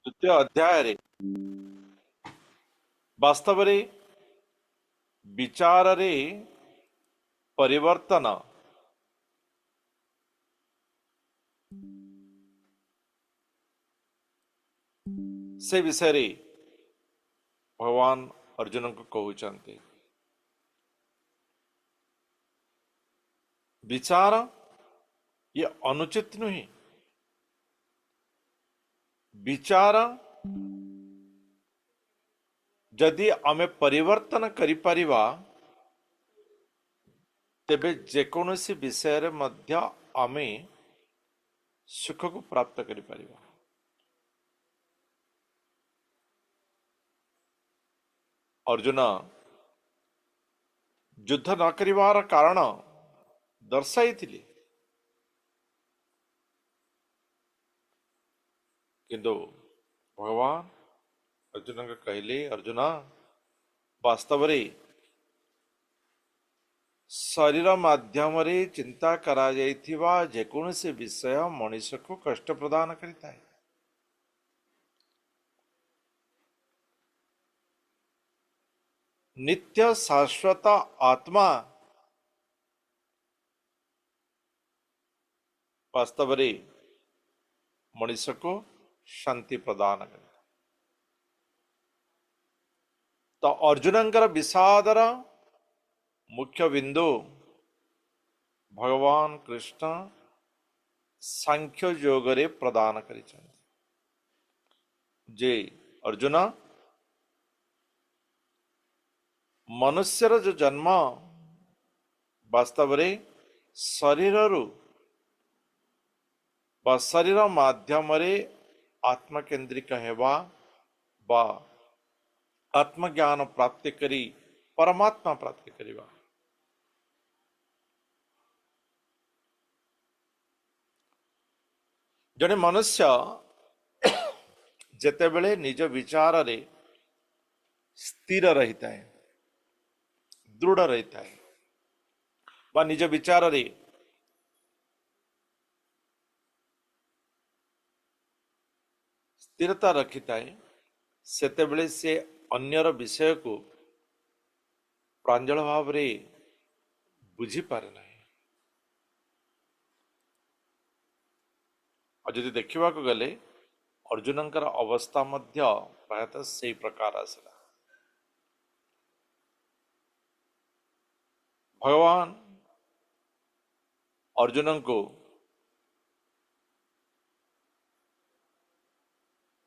द्वितीय अध्याय वास्तव रे विचार रे परिवर्तन से विषय रे भगवान अर्जुन को कहते विचार ये अनुचित नुहे। विचार जदि आमे परिवर्तन करि परिबा तेबे जेकोनोसी विषय रे मध्य आमे सुख को प्राप्त करि परिबा। अर्जुन युद्ध न करिवार कारण दर्शाई किंतु भगवान अर्जुन को कहले अर्जुन वास्तव रे शरीर माध्यम रे चिंता करा जाइथिबा जेकोनोसी विषय मनुष्य को कष्ट प्रदान करिता है। नित्य शाश्वत आत्मा वास्तव रे मनुष्य को शांति प्रदान करे। तो अर्जुनंकर विषादर मुख्य बिंदु भगवान कृष्ण सांख्य योग रे प्रदान करिछन जे अर्जुन मनुष्यर जो जन्म वास्तव रे शरीर रु बा शरीर माध्यम रे आत्मकेंद्रिक हेबा बा आत्मज्ञान प्राप्ति करी परमात्मा प्राप्ति करिबा। जने मनुष्य जेते बेले निज विचार रे स्थिर रहता है, दृढ़ रहता है बा निज विचार रे स्थिरता रखिता है सेते बेले से अन्यर विषय को प्रांजल भाव रे बुझी पारे ना। और जदि देखा गले अर्जुनंकर अवस्था मध्य प्रायतः से प्रकार आसला। भगवान अर्जुन को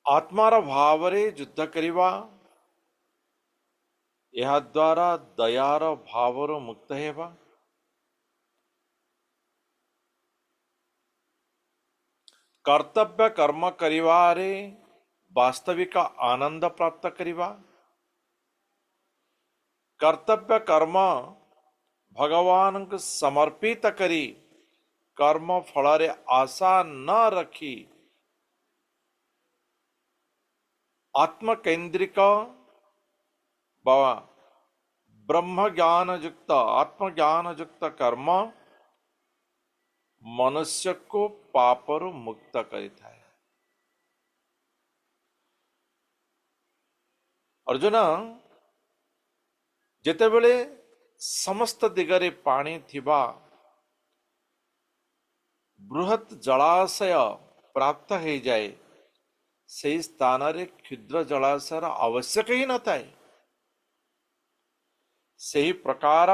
आत्मार भाव रे युद्ध करिवा यह द्वारा दयार भावर मुक्त हेबा कर्तव्य कर्म करिवारे वास्तविक आनंद प्राप्त करिवा कर्तव्य कर्म भगवान को समर्पित करी कर्म फल रे आशा न रखी आत्म केंद्रिक ब्रह्म ज्ञान युक्त आत्म ज्ञान युक्त कर्म मनुष्य को पापरु मुक्त करिता है। अर्जुन जेतेबेले समस्त दिगरे पानी थिबा बृहत जलाशय प्राप्त हो जाए से स्थान रे क्षुद्र जलाशय आवश्यक ही न थाए। सही प्रकार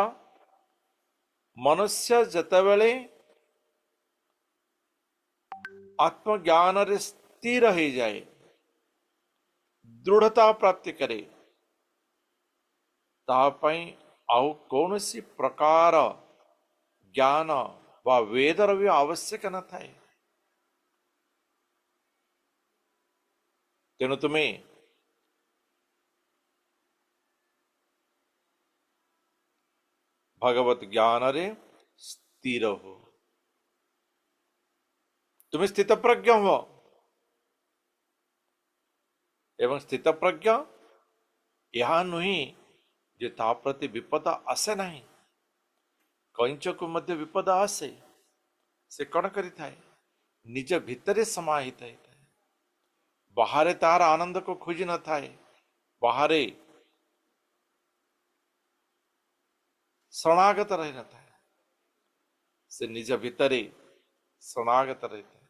मनुष्य जेतेबेले आत्मज्ञान रे स्थिर हो जाए दृढ़ता प्राप्ति करे तापाई आउ कौन सी प्रकार ज्ञान व वेदर भी आवश्यक न थाए। तेणु तुम्हें भगवत ज्ञान रे स्थिर हो तुम्हें स्थित प्रज्ञ हो एवं स्थित प्रज्ञ यह नुही जे ता प्रति विपद आसे नहीं कंच को मध्य विपद आसे से कौन करि थाए निज भितरे समाहित होता है बाहर तार आनंद को खोजी न थाए, बाहर शरणागत रही न थाए, से निज भितरे शरणागत रही थाए।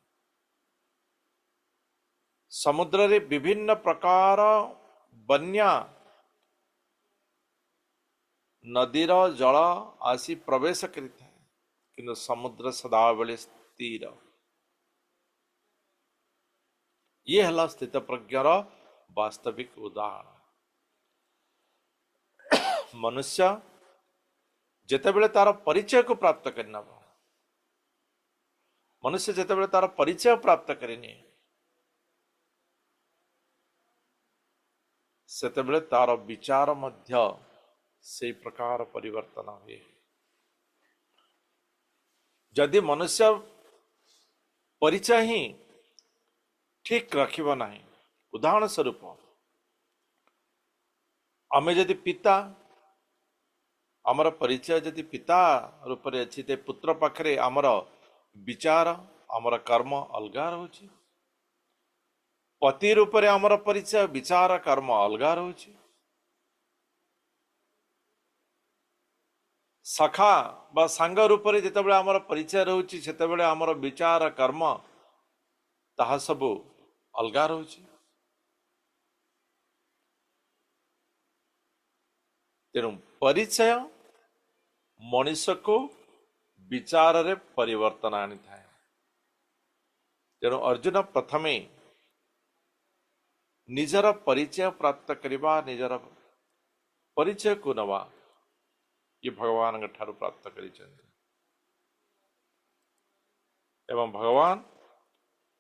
समुद्र रे विभिन्न प्रकार बन्या नदीर जल आसी प्रवेश करि थाए, किंतु समुद्र सदाबेले स्थिर। ये हला स्थित प्रज्ञार वास्तविक उदाहरण। मनुष्य जेतेबेले तार परिचय को प्राप्त करना, मनुष्य जेतेबेले तार परिचय प्राप्त करेनि, सेतेबेले तार विचार मध्य से प्रकार परिवर्तन हुए। जदि मनुष्य परिचय ही ठीक रखिब नहीं, उदाहरण स्वरूप आमे जदि पिता आमर परिचय जदि पिता रूप में अच्छी ते पुत्र पाखरे आमर विचार आमर कर्म अलगा रोचे। पति रूप में आमर परिचय विचार कर्म अलगा रोचे। सखा बा सांग रूप में जितेबाला आमर परिचय रोचे सेतेबाला आमर विचार कर्म ताहा सबु अलगा रोचे। तेणु परिचय मनुष्य को विचार रे परिवर्तन आनी थाए। तेणु अर्जुन प्रथमे निजर परिचय प्राप्त करवा, निजर परिचय को नवा ये भगवान ठारू प्राप्त करिसेंति। एवं भगवान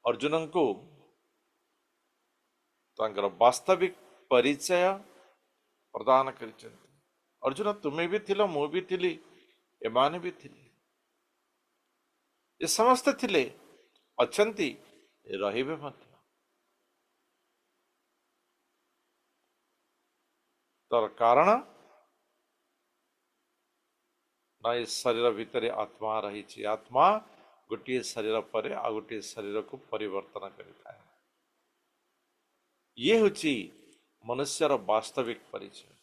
अर्जुन को तांकर वास्तविक परिचय प्रदान करिसेंति। अर्जुन तुम्हें भी थिलो, मु भी थिली, एमाने भी थिले, ये समस्त थिले, अछंती, रहिबे मध्य। तर कारण ना ये शरीर भितर आत्मा रही, आत्मा गोटे शरीर पर आ गोटे शरीर को परिवर्तन करिଥାଏ। ये होची मनुष्यर वास्तविक परिचय।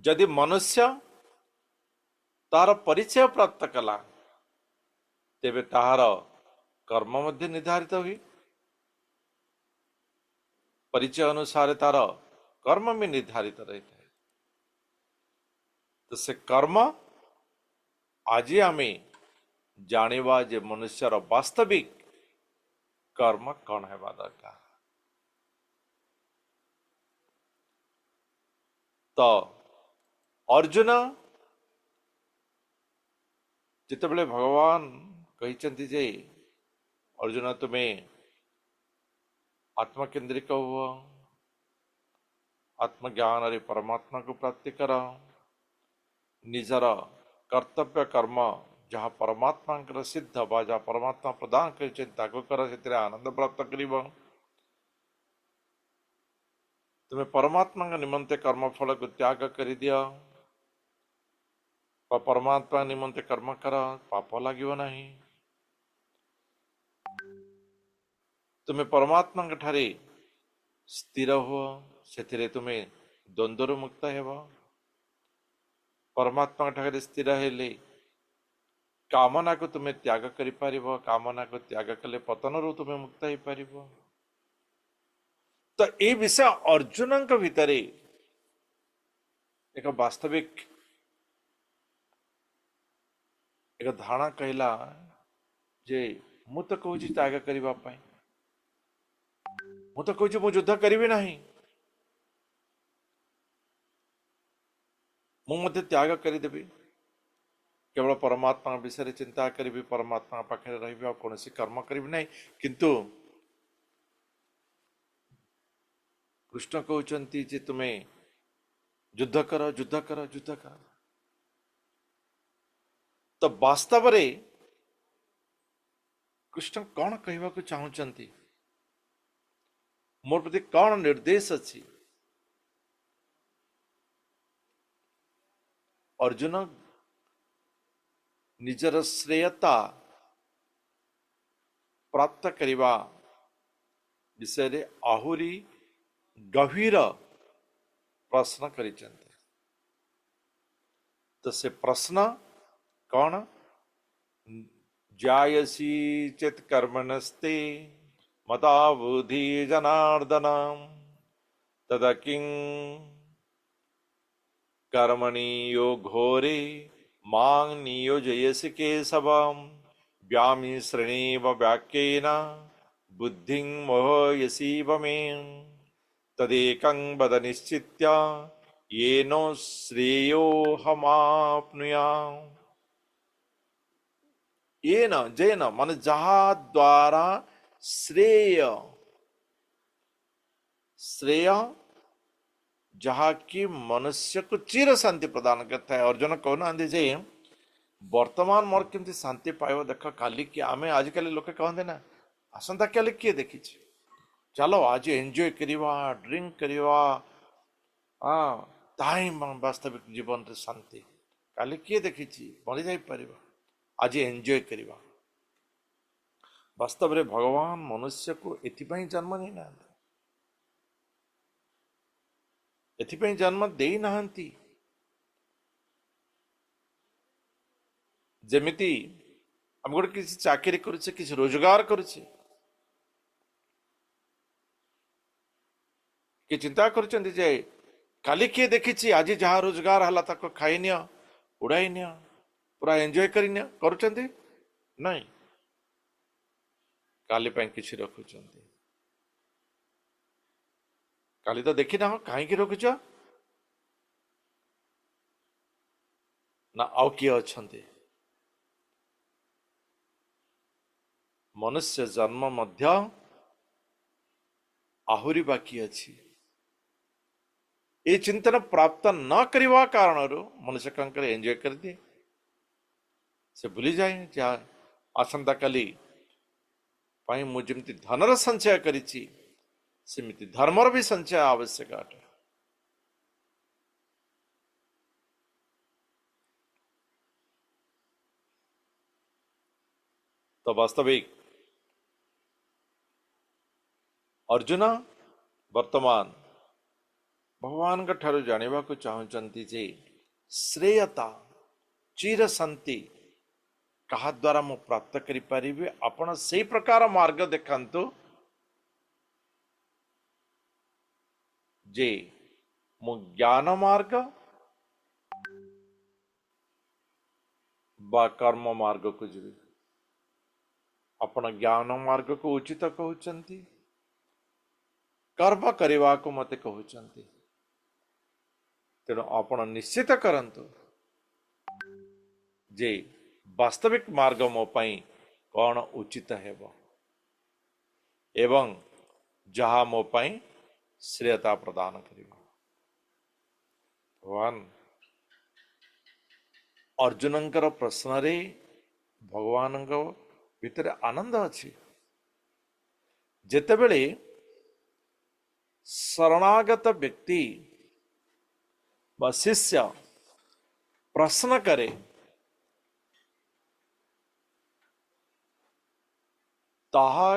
यदि मनुष्य तार परिचय प्राप्त कला, तेबे ताहार कर्म मध्य निर्धारित हुई। परिचय अनुसार तार कर्म में निर्धारित रही है। तो से कर्म आज आमे जानिबा जे मनुष्यर वास्तविक कर्म कौन है दरकार। तो अर्जुन जितेबले भगवान कहिचंती जे अर्जुन तुम्हें आत्मकेंद्रिक हुआ, आत्मज्ञान रे परमात्मा को प्राप्ति कर, निजर कर्तव्य कर्म जहाँ परमात्मा सिद्ध बा जहाँ परमात्मा प्रदान कर से आनंद प्राप्त कर। तुम्हें परमात्मा निमंते कर्म फल को त्याग कर दिया, परमात्मा निमंते कर्म कर, पाप लगे नहीं। तुम्हें परमात्मा ठारे स्थिर हो, से तुम्हें द्वंद्वर मुक्त हेब। परमात्मा ठारे स्थिर हेले कामना को तुम्हें त्याग करि परिबो, कामना को त्याग कले पतन रू तुम्हें मुक्त हो परिबो। तो ये विषय अर्जुन भितर एक वास्तविक एक धारणा कहला जे मु तो कहूँ त्याग करने, मु तो कहूँ मु युद्ध करी नहीं, मुझे त्याग करदेवी, केवल परमात्मा विषय चिंता करी, परमात्मा पाखे रही कौन कर्म करी नहीं। किंतु कृष्ण कहते जे तुम्हें युद्ध कर, युद्ध कर, युद्ध कर। तो वास्तव रे कृष्ण कौन कहवा को चाहूंचंती, मोर प्रति कौन निर्देश अच्छी। अर्जुन निजर श्रेयता प्राप्त करिबा विषय रे आहुरी गभीर प्रश्न करिसेंते। तो से प्रश्न कौन? जायसी चेत कर्मणस्ते मता बुद्धि जनार्दन तदा किं कर्मणि यो घोरे मां नियोजयसि केशवम् व्यामि श्रेणीव वाक्येन बुद्धिं मोहयसीव मे तदेकं वद निश्चित्य येन श्रेयोहमाप्नुयाम्। येन जेन मान जहा द्वारा श्रेय श्रेय जहा की मनुष्य को चिर शांति प्रदान करता है। अर्जुन कहना जे वर्तमान मोर केमती शांति पाइब देख काली कि आम आजिकल लोके कहते ना आसंता काली किए देखी चलो आज एंजॉय करवा ड्रिंक करवा हाँ ताही वास्तविक जीवन रे शांति काली किए देखी मरी जाई परिबा आज एंजॉय करवा। वास्तव रे भगवान मनुष्य को एथिपाई जन्म नहीं ना एथिपाई जन्म दे नाहंती। जेमिति हम गोटे किसी चाकरी करुचे किसी रोजगार करुचे कि चिंता करुचंती जे काली किए देखी आज जहाँ रोजगार हला ताको खाई नियो उड़ाई नियो पूरा एंजॉय करी नियो करुचंती नहीं काली ପାଇଁ କିଛି ରଖୁଛନ୍ତି। काली तो देखी ना कहीं रखुच ना आउ किए अछंती। मनुष्य जन्म मध्य आहुरी बाकी अच्छी ये चिंतन प्राप्त न करवा कारण मनुष्य कंकर एंजॉय कर दिए से भूली जाए जा आसंता काली मुझे धनर संचय करिछि सेमिति धर्मर भी संचय आवश्यक अटे। तो वास्तविक अर्जुन वर्तमान भगवान का ठारू जानिबा को चाहूचंती जे श्रेयता चिर शांति कहा द्वारा मु प्राप्त करि परिबे आपण से प्रकार मार्ग देखांतु जे मु ज्ञान मार्ग बा कर्म मार्ग को जीवी। आपण ज्ञान मार्ग को उचित कहउचंती कर्म करवा को मते कहउचंती तेणु आपण निश्चित करंतु जे वास्तविक मार्ग मो पाई कौन उचित हेब एवं जहा मो पाई श्रेयता प्रदान करिब। भगवान अर्जुनंकर प्रश्न रे भगवान भितर आनंद अच्छी जेतेबेले शरणागत व्यक्ति व शिष्य प्रश्न करे ताहा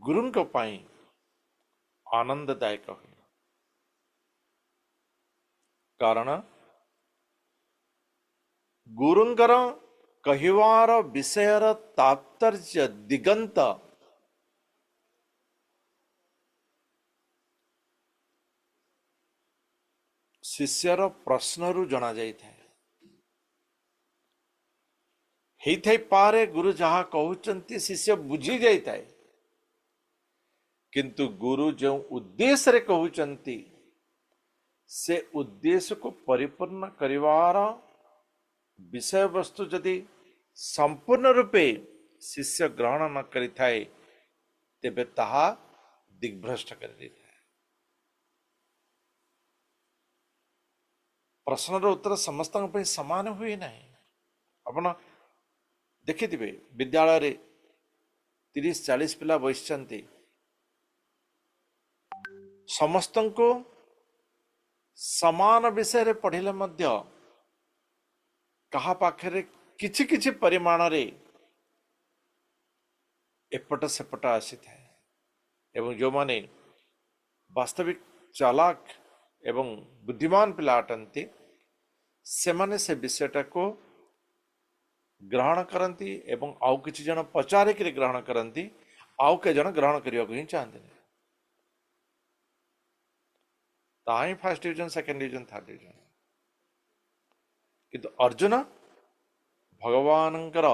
गुरुं को पाई आनंददायक हुए कारण गुरुंकर कहिवार विषयर तात्पर्य दिगंत शिष्यर प्रश्न जना जाई थाए पारे गुरु जहा कहउचंती शिष्य बुझी जाई थाए किंतु गुरु जो उद्देश्य रे कहउचंती से उद्देश्य को परिपूर्ण करिवार विषय वस्तु यदि संपूर्ण रूपे शिष्य ग्रहण न करि थाए तेबे ताहा दिग्भ्रष्ट कर देता है। प्रश्नर उत्तर समस्त समान हुए ना आपण देखिथिबे विद्यालय रे 30-40 पिला बसिचंती समस्त को समान विषय रे पढ़िले मध्य कहा पाखरे किछि किछि परिमाण रे एपट सेपट आसी थाए एवं जो माने वास्तविक चालाक एवं बुद्धिमान पिला अटंती से माने से विषयटा को ग्रहण करती एवं आउ किछि जन पचारिक ग्रहण करती आउ के जन ग्रहण करने को ही चाहते हैं। ताही first division second division third division किंतु अर्जुन भगवानंकर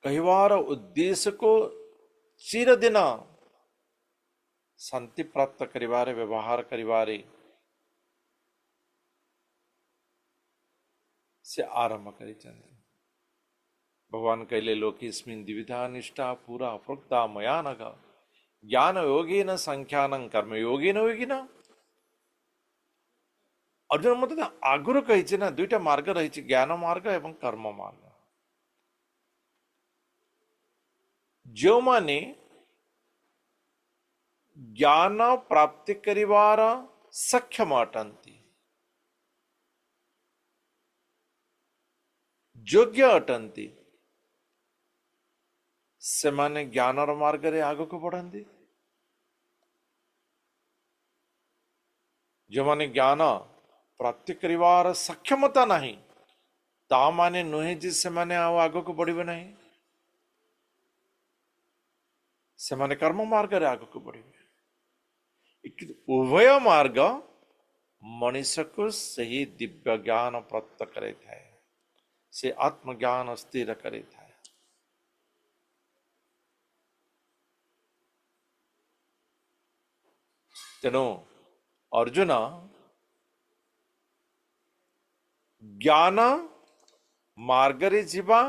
कहवार उद्देश्य को चिरदिन शांति प्राप्त करिवारे व्यवहार करिवारे से आरंभ करी। भगवान कहले लोकेस्मिन् द्विविधा निष्ठा पूरा प्रोक्ता मया नघ ज्ञान योगेन संख्यानं कर्म योगेन योगिना। अर्जुन मत आगुरी कही ना दुईटा मार्ग रही ज्ञान मार्ग एवं कर्म मार्ग। जो माने ज्ञान प्राप्ति करिवार सक्षम अटंती योग्य अटंती से माने ज्ञानर मार्ग रे आग को बढ़ाती। जो माने ज्ञान प्राप्ति करिवार सक्षमता नहीं ता माने नुहे जी से माने आग को बढ़िबे नहीं से माने कर्म मार्ग रे आग को बढ़िबे। उभय मार्ग मनुष्य को सही दिव्य ज्ञान प्राप्त करे थाए से आत्मज्ञान स्थिर करे थाए। तेणु अर्जुन ज्ञान मार्ग रे जीवा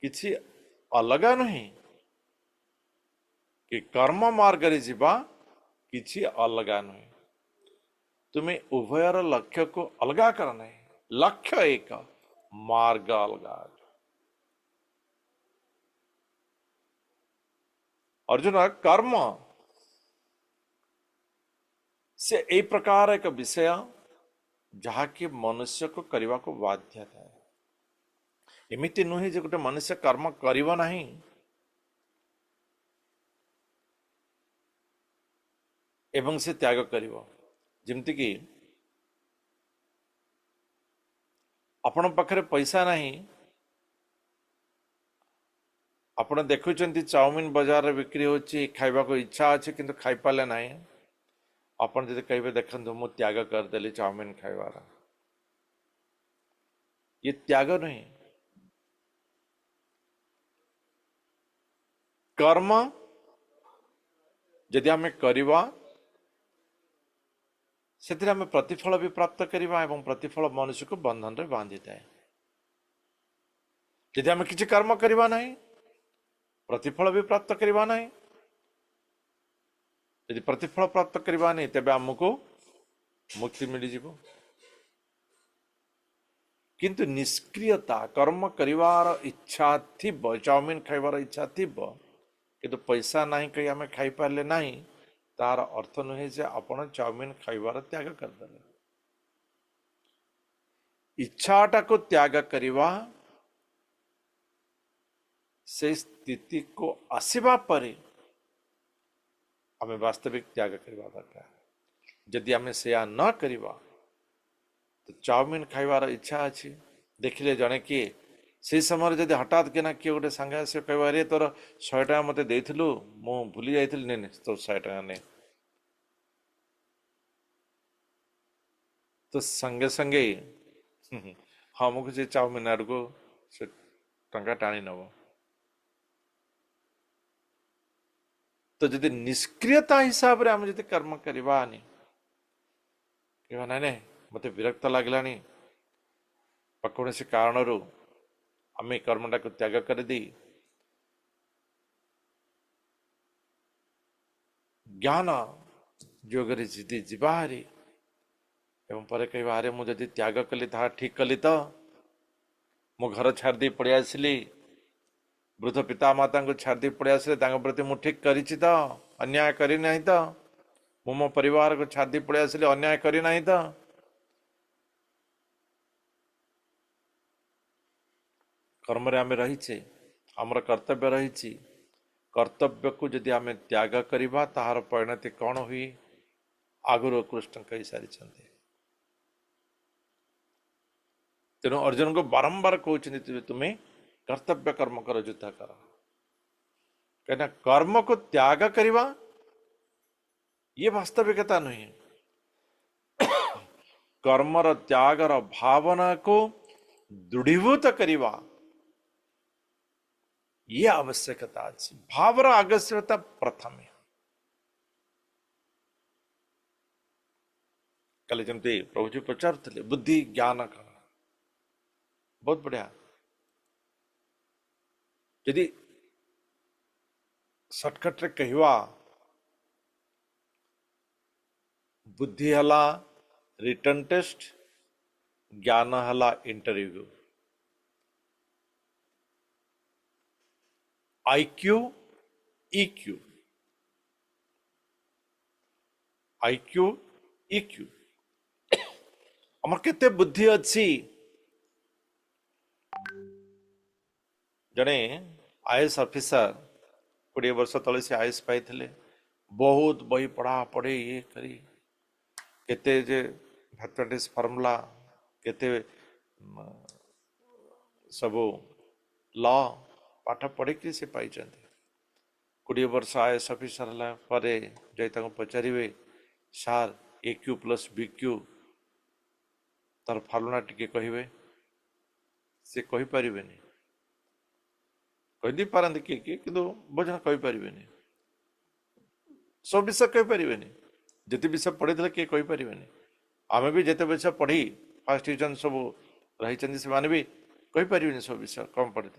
किछि अलगा नहीं कि कर्म मार्ग रे जीवा किछि अलगा नहीं। तुम्हें उभयर लक्ष्य को अलगा करना है। लक्ष्य एक मार्ग अलगा। अर्जुन कर्म से एक प्रकार एक विषय जहा कि मनुष्य को करने को बाध्य था। एमिति नुहे जे गोटे मनुष्य कर्म करिव नहीं एवं से त्याग करिव। जेमति कि आपण पाखरे पैसा नहीं आपण देखुचंती चाउमिन बाजार रे बिक्री होची खाइबा को इच्छा अछि किंतु खाइ पाले नहीं आपण जदि कहबे देखंतु मु त्याग कर देली चाउमिन खाइबार ये त्याग नहीं। कर्म यदि आम करवा से प्रतिफल भी प्राप्त करवा एवं प्रतिफल मनुष्य को बंधन रे बांधि थाए। यदि आम किसी कर्म करवा नहीं प्रतिफल भी प्राप्त करवा नहीं यदि प्रतिफल प्राप्त करवा नहीं तेबे आमको मुक्ति मिल जिवो। किंतु निष्क्रियता कर्म करिवार इच्छा थी चाउमिन खाइबार इच्छा थी किंतु पैसा नहीं कही आम खाई पारे नहीं तार अर्थ नुहे जे आपण चाउमिन खाइबार त्याग करदे। इच्छाटा को त्याग करिवा से स्थिति को आसीबा परे आम वास्तविक त्याग करवा दरकार। यदि आम से न करिवा तो चाउमिन खाइबार इच्छा अच्छी देखिले जने किए से समय जब हठात किना किए गोटे सांगे आस कह अरे तोर 100 टका मत देलु मु भूली जाइली नहीं तो 100 टका नहीं तो संगे संगे हाँ मुझे चाउमिन आड़को से टंका टाणी नब। तो जदि निष्क्रियता हिसाब रे आम जदि कर्म करवा नहीं मत विरक्त लगलानी कौन से कारण आम कर्मटा को त्याग कर दी ज्ञान योग जीवाहारी एवं पर कह अरे मुझे त्याग कली ता ठीक कली तो मो घर छाड़ी पड़े आसली वृद्ध पिता माता को छाड़ी पड़े आसले प्रति मु ठीक करी तो अन्याय करी नहीं तो मु मो परिवार को छाड़ी पड़े आसली अन्याय करी नहीं तो कर्म रे आम रहीचे आमर कर्तव्य रही कर्तव्य को जदि आम त्याग करवा ताहार परिणति कौन हुई आगुरी कृष्ण कही सारी। तेणु अर्जुन को बारंबार कहते तुम्हें कर्तव्य कर्म कर युद्ध कर कहीं कर्म को त्याग करवा ये वास्तविकता नहीं। कर्मर त्यागर भावना को दृढ़ीभूत करवा ये आवश्यकता अच्छी भावर आवश्यकता प्रथम है। कल जमती प्रभु जी पचार बुद्धि ज्ञान कण बहुत बढ़िया यदि सर्टकट रे कहवा बुद्धि हला रिटर्न टेस्ट ज्ञान हला इंटरव्यू आईक्यू इक्यू आईक्यू इक्यू आमर केते बुद्धि अच्छी जड़े आईएएस ऑफिसर 20 वर्ष तले से आईएएस पाई बहुत बही पढ़ा पढ़े ये करी केते जे मैथमेटिक्स फॉर्मूला केते सबो लॉ पाठ पढ़े कि से पाई 20 वर्ष आईएएस ऑफिसर हला परे जे ताको पचारिवे सार ए क्यू प्लस बी क्यू तार फॉर्मूला टिके कहिवे से कहि परिबेनी कहि पारंती किए किंतु भोजन कहि परिबेनी सब विषय कहि परिबेनी जिते विषय पढ़ी किए कहि परिबेनी आमे भी जिते विषय पढ़ी फर्स्ट डिवीजन सब रही से माने भी कहि परिबेनी सब विषय कम पढ़ी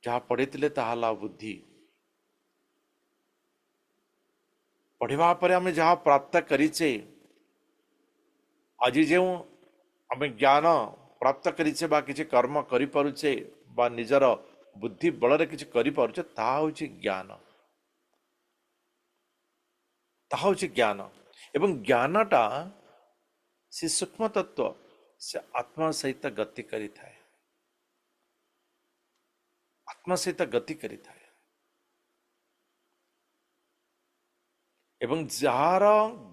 जहाँ पढ़ी ताहा बुद्धि पढ़ा पर आम जहाँ प्राप्त करीचे आज जो आम ज्ञान प्राप्त करीचे बा किसी कर्म करि पारुचे बा निजर बुद्धि बल किसी करि पारुचे ताहा होची ज्ञान ताहा होची ज्ञान एवं ज्ञानटा से सूक्ष्म तत्व से आत्मा सहित गति करि थाए आत्मा सहित गति करि थाए एवं जार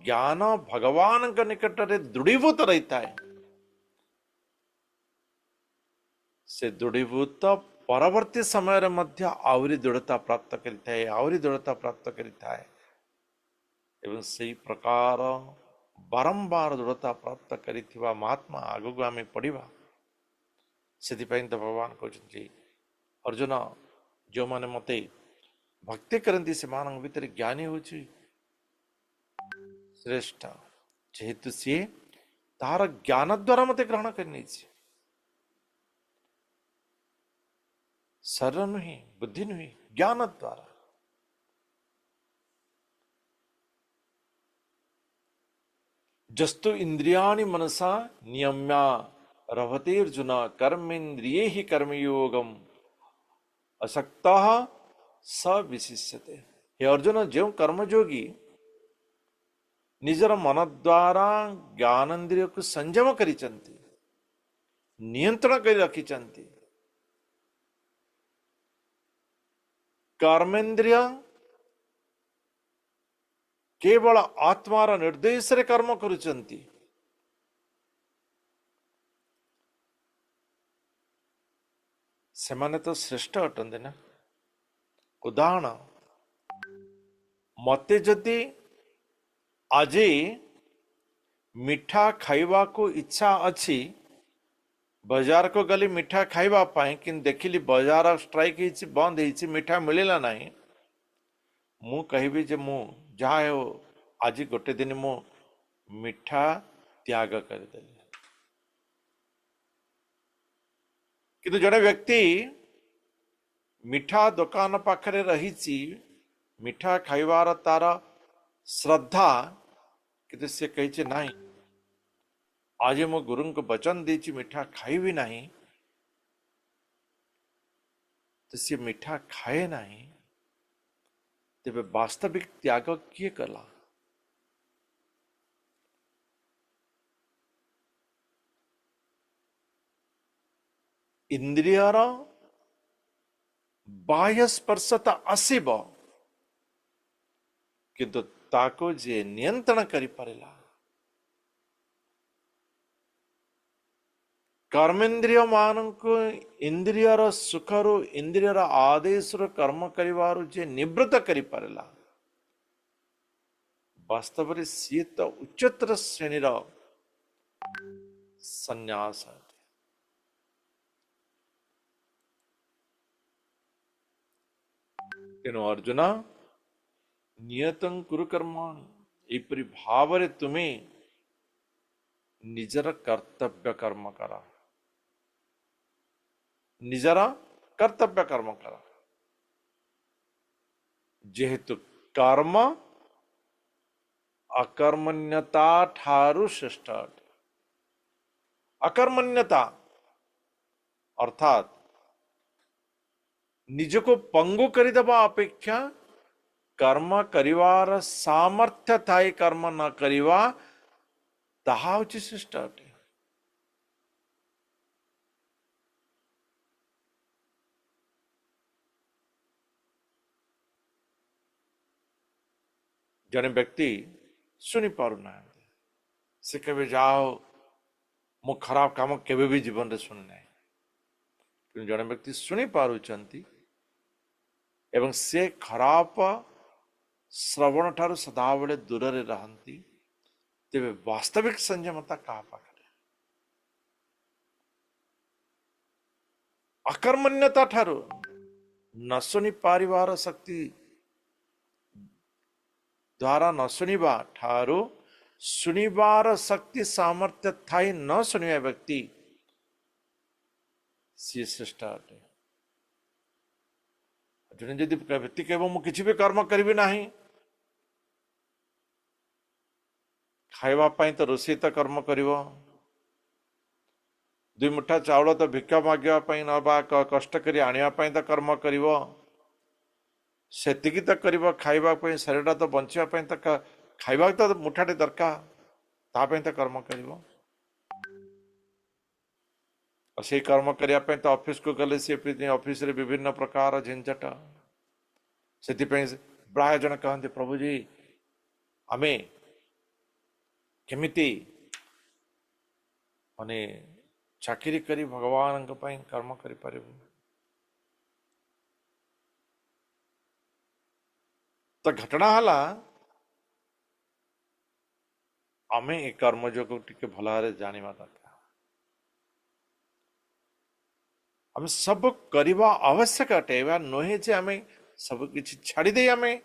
ज्ञान भगवान का निकट रे दृढ़ीभूत रहता है से दृढ़ीभूत परवर्ती समय रे मध्य आवरी दृढ़ता प्राप्त करिता है आवरी दृढ़ता प्राप्त करिता है एवं सही प्रकार बारंबार दृढ़ता प्राप्त करिथिबा महात्मा आगु को आमे पढ़िबा सेति पई तो भगवान कहते अर्जुन जो माने मते भक्ति करंती से मानव भीतर ज्ञानी होची श्रेष्ठ जेहेतु सी तार ज्ञान द्वारा मत ग्रहण करनी शरीर नुह बुद्धि नुह ज्ञान द्वारा जस्तु इंद्रियाणि मनसा नियम्या रभतेर्जुन कर्मेन्द्रिये ही कर्मयोगम असक्ता स विशिष्यते। हे अर्जुन जो कर्मयोगी निजर मन द्वारा ज्ञानेन्द्रिय को संयम करी नियंत्रण कर रखी कर्मेन्द्रिय केवल आत्मार निर्देश रे कर्म करुचंती सेमाने तो श्रेष्ठ अटंदे ना। उदाहरण मते जदि आज मिठा खाइबा को इच्छा अच्छी बाजार को गली मिठा खाइबा पाए कि देखिली बाजार स्ट्राइक ही बंद ही मिठा मिलला नहीं मु कहबी जे मु जहाँ हो आज गोटे दिन मु मिठा त्याग करदेली किंतु जड़े व्यक्ति मिठा दुकान पाखरे रही मिठा खाइबार तार श्रद्धा किंतु से कही नहीं आज मो गुरु को वचन देची मिठा खाइबी नहीं तो सी मिठा खाए नहीं तेरे वास्तविक त्याग किए कला इंद्रियर बाह्य स्पर्शता आसीब किंतु ताको जे नियंत्रण करि परिला कर्मेन्द्रिय मानक इंद्रियर सुखरु इंद्रियर आदेशर कर्म करिवारु जे निवृत्त करि परिला वास्तव में सी तो उच्चतर श्रेणीर संन्यास है। तेणु अर्जुन नियतं कुरु कर्माणि एपरि भावरे तुम्हें निजर कर्तव्य कर्म करा निजर कर्तव्य कर्म करा जेहेतु कर्म अकर्मण्यता ठारु श्रेष्ठ अटे। अकर्मण्यता अर्थात निजको पंगु करिदबा अपेक्षा कर्म करिवार सामर्थ्य थाई कर्म न करिवा ताहा होछि श्रेष्ठ अटे। जने व्यक्ति सुनी पारु ना से केबे जाओ मो खराब काम केबे भी जीवन रे सुनि ना जने व्यक्ति सुनी पारुचंती एवं से खराब श्रवण ठारू सदाबले दूर रे रहंती तेबे वास्तविक संयमता कहा पाखरे अकर्मण्यता ठारू न सुनी पारिवार शक्ति द्वारा न सुनिबा ठारू सुनिबार शक्ति सामर्थ्य थाई न सुनिया व्यक्ति सी श्रेष्ठ अटे। जने यदि व्यक्ति कहब मु किछि भी कर्म करिबि नाही खाइबा पाई तो रोषेई तो कर्म करिवो दुई मुठा चाउल तो भिक्षा मागिबा पाई न बा कष्ट करी आनिबा पाई तो कर्म करिवो सेतिकी तो करिवो खाइबा पाई शरीर तो बंचिबा पाई तो खाइबा तो मुठाटे दरकार ता पाई तो कर्म करिवो और से कर्म करिया पाई तो ऑफिस को गले से ऑफिस रे विभिन्न प्रकार झंझट से प्राय जन कहते प्रभु जी आमे केमिति माने चाकरी करी भगवान कर्म करि परिबु तो घटना हला आमे ए कर्मयोग टिके भलारे जानिबा दरकार आमे सब करिबा आवश्यक अटे नहे जे आमे सब किछि छाड़ी दे आमे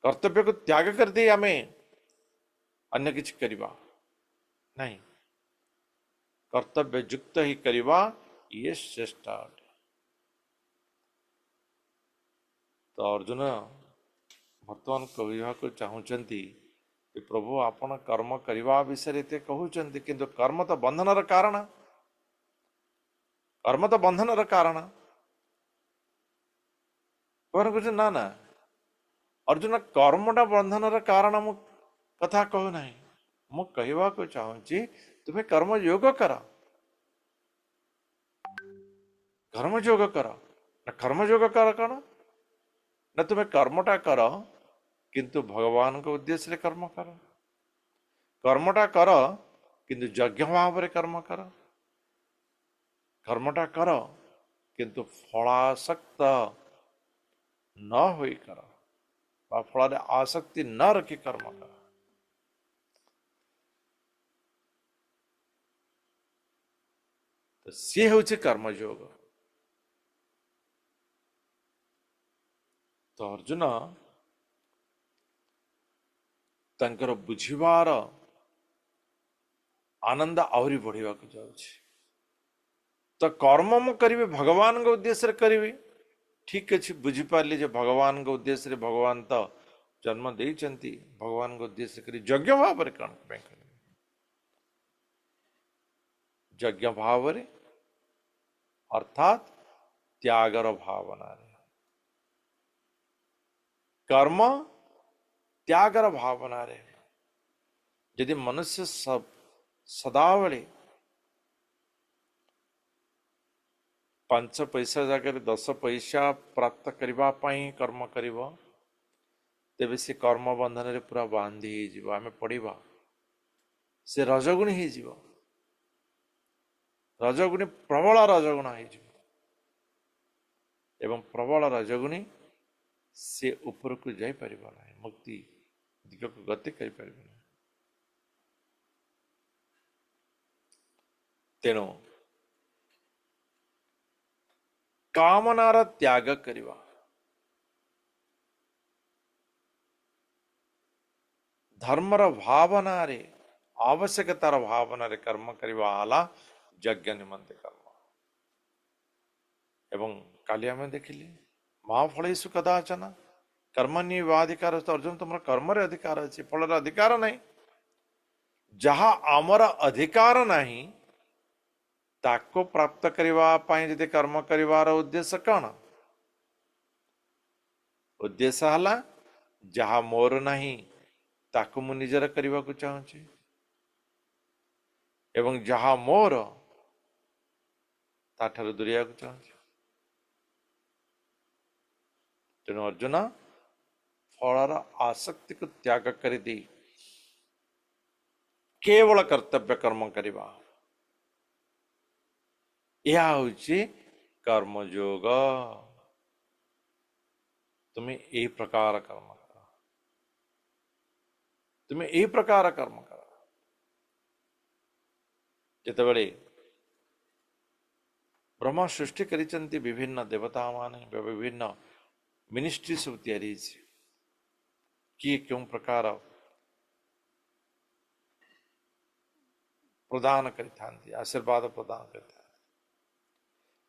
कर्तव्य को त्याग कर दे आमे अन्य किछि करिबा नहीं कर्तव्य युक्त ही करिबा ये श्रेष्ठ अटे। तो अर्जुन वर्तमान कहवाक चाहूँगी कि प्रभु आपण कर्म करने विषय कहते किंतु कर्म तो बंधन कारण कर्म तो बंधन कारण ना ना अर्जुन कर्मटा बंधन कारण मु कथा कहू ना मु कहवाक चाहूँगी तुम्हें कर्म योग कर कर्मयोग कर ना कर्मयोग कर कौन ना तुम्हें कर्मटा कर किंतु भगवान को उद्देश्य कर्म कर कर्मटा कर किंतु यज्ञ भाव कर्म कर कर्मटा कर किंतु फलासक्त न होई कर फल आसक्ति न रखी कर्म कर। तो सी हूँ कर्मयोग। तो अर्जुन तंकर बुझिबार आनंद आहरी बढ़िया जाऊँ तो कर्म मु करी भगवान को उद्देश्य करी ठीक अच्छे बुझीपारे जो भगवान को उद्देश्य भगवान तो जन्म देइचंती भगवान को उद्देश्य करी यज्ञ भाव कौन यज्ञ भाव अर्थात त्यागर भावना कर्म त्यागर भावना रे यदि मनुष्य सब सदाबले पांच पैसा जगह 10 पैसा प्राप्त करबा पई कर्म करिवो तेबे से कर्म बंधन रे पूरा बांधी जीव आमे पड़िबा से रजगुणी ही जीव रजगुणी प्रबल रजगुण ही जीव एवं प्रबल रजगुणी से ऊपर को जाई परिबा नहीं मुक्ति दिग को गति करि परिबा नहीं तेणु कामनार त्याग करिवा धर्मर भावना रे आवश्यकतार भावना रे कर्म करिवा आला यज्ञ निमंते कर्म एवं काली आम देखिले माँ फलेषु कदाचन कर्मण्य अधिकार अर्जुन तुम कर्म रे अधिकार अच्छे फल अधिकार नहीं जहा आमर अधिकार नहीं ताको प्राप्त करवा यदि कर्म करिवार उद्देश्य कौन उद्देश्य हला जहा मोर नहीं ताको मु निजर करने को चाहूँ एवं जहा मोर ताठार दूरिया को चाहूँ तेणु अर्जुन फलर आसक्ति को त्याग कर दी केवल कर्तव्य कर्म करवा यह हूँ कर्मयोग तुम्हें यही प्रकार कर्म कर तुम्हें यही प्रकार कर्म कर जितेबले ब्रह्म सृष्टि करिचंती विभिन्न देवता माने विभिन्न मिनिस्ट्री सब तैयारी किए क्यों प्रकार प्रदान करि आशीर्वाद प्रदान करि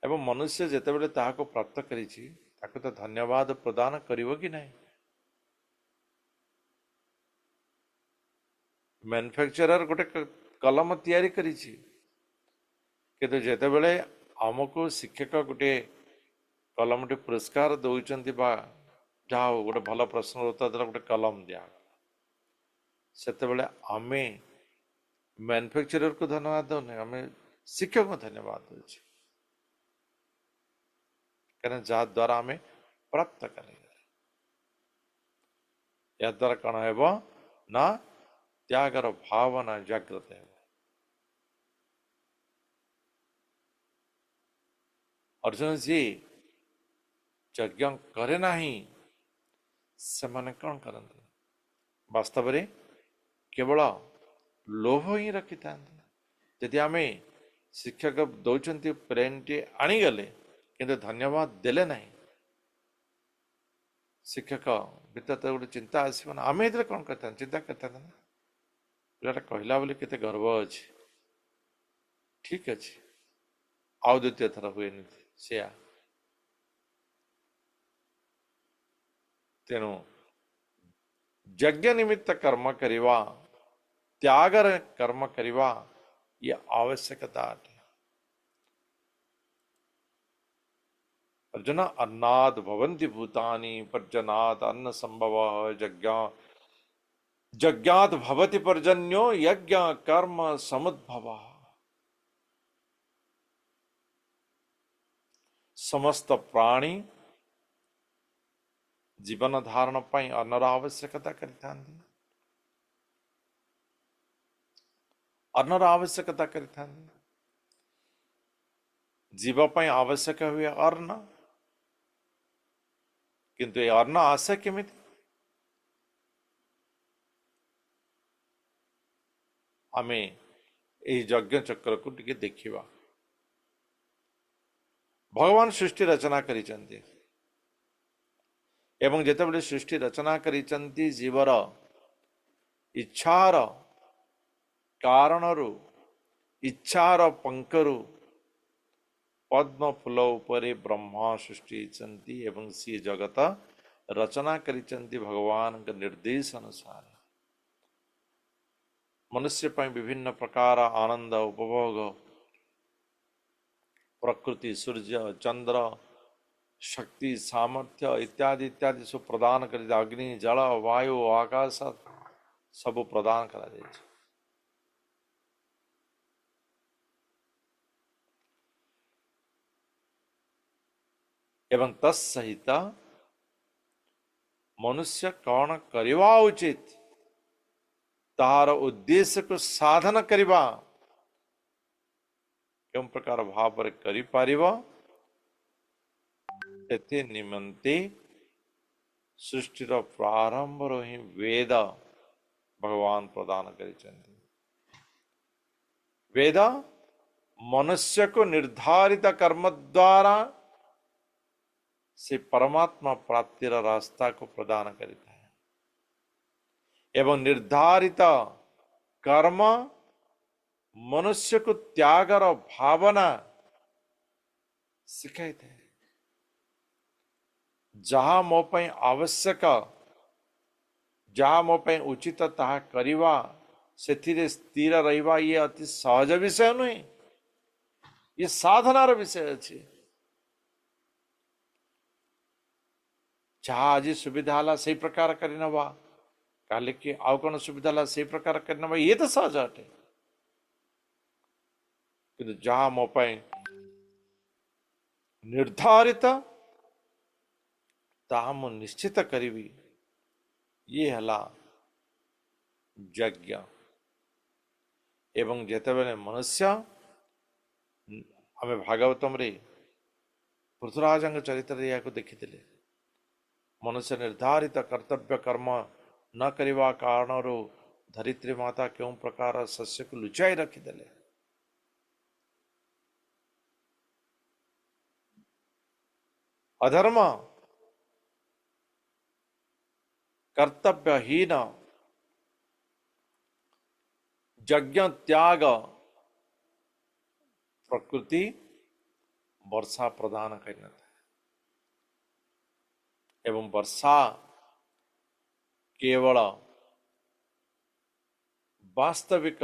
एवं मनुष्य जितेबले ताहाको प्राप्त करिछि ताको तो धन्यवाद प्रदान करिवो कि नहीं मैन्युफैक्चरर गोटे कलम तैयारी करिछि किंतु जितेबले आमको शिक्षक गोटे कलम पुरस्कार दौरान बा जहा गोटे भल प्रश्न उत्तर गोटे कलम दिया से आमे मैन्युफैक्चरर को धन्यवाद दौने आम शिक्षक को धन्यवाद दे कहीं जहा द्वारा आम प्राप्त करें या द्वारा कौन है ना त्यागर भावना जागृत है अर्जुन जी यज्ञ करे नहीं से माने कौन करते वास्तव रे केवल लोभ ही रखि था यदि आम शिक्षक दौरान पेन टी आनीगले किंतु धन्यवाद देले नहीं शिक्षक भीतर तो गोटे चिंता आसो ना आम ये कौन करता चिंता करता ना पिलाटा कहला बोली केते गर्व अच्छे ठीक अच्छे आउ द्वितीय थर हुए से तेणु यज्ञ निमित्त कर्म करिवा त्यागर कर्म करिवा ये आवश्यकता अटे अर्जुन अन्नाद भवन्ति भूतानि पर्जनात् अन्न संभव यज्ञ यज्ञात् भवति पर्जन्यो यज्ञ कर्म समुद्भव समस्त प्राणी जीवन धारण पाई अन्नर आवश्यकता करिथांती अन्नर आवश्यकता करिथांती जीव पाई आवश्यक हुए अन्न किंतु ये अन्न आसे केमिति आमे यही यज्ञ चक्र को टिके देखिवा भगवान सृष्टि रचना करिचंती एवं जेतेबेले सृष्टि रचना करिचंती जीवर इच्छार कारणरु इच्छार पंकरु पद्म फूल उपरे ब्रह्मा सृष्टि एवं सी जगत रचना करिचंती भगवान के निर्देश अनुसार मनुष्य पर विभिन्न प्रकार आनंद उपभोग प्रकृति सूर्य चंद्र शक्ति सामर्थ्य इत्यादि इत्यादि सब प्रदान कर अग्नि जल वायु आकाश सब प्रदान करा जाए एवं तत्सहित मनुष्य कौन करवा उचित तार उद्देश्य को साधन करवा केउं प्रकार भाव करि पारिबो एते निमंते सृष्टिर प्रारंभ ही वेद भगवान प्रदान करिसेंति। वेद मनुष्य को निर्धारित कर्म द्वारा से परमात्मा प्राप्तिर रास्ता को प्रदान करता है एवं निर्धारित कर्म मनुष्य को त्यागर भावना सिखाई थे। जहाँ मो पई आवश्यक जहाँ मो पई उचित ताहा करिवा सेथिरे स्थिर रहिवा ये अति सहज विषय नुहे, ये साधनार विषय अछि। जहाँ आज सुविधा हला से प्रकार करनवा काले के आउ कौन सुविधा हला से प्रकार करनवा ये तो सहज अटे। किंतु जहाँ मो पई निर्धारित ताहा मु निश्चित करिवी ये हला यज्ञ। एवं जेतेबेले मनुष्य आमे भागवतम रे पृथुराजंग चरित्र या को देखिथिले। मनुष्य निर्धारित कर्तव्य कर्म न करिवा कारणरो धरित्री माता केउं प्रकार सस्य को लुचाई रखिदेले। अधर्म कर्तव्यहीन यज्ञ त्याग प्रकृति वर्षा प्रदान करता है एवं वर्षा केवल वास्तविक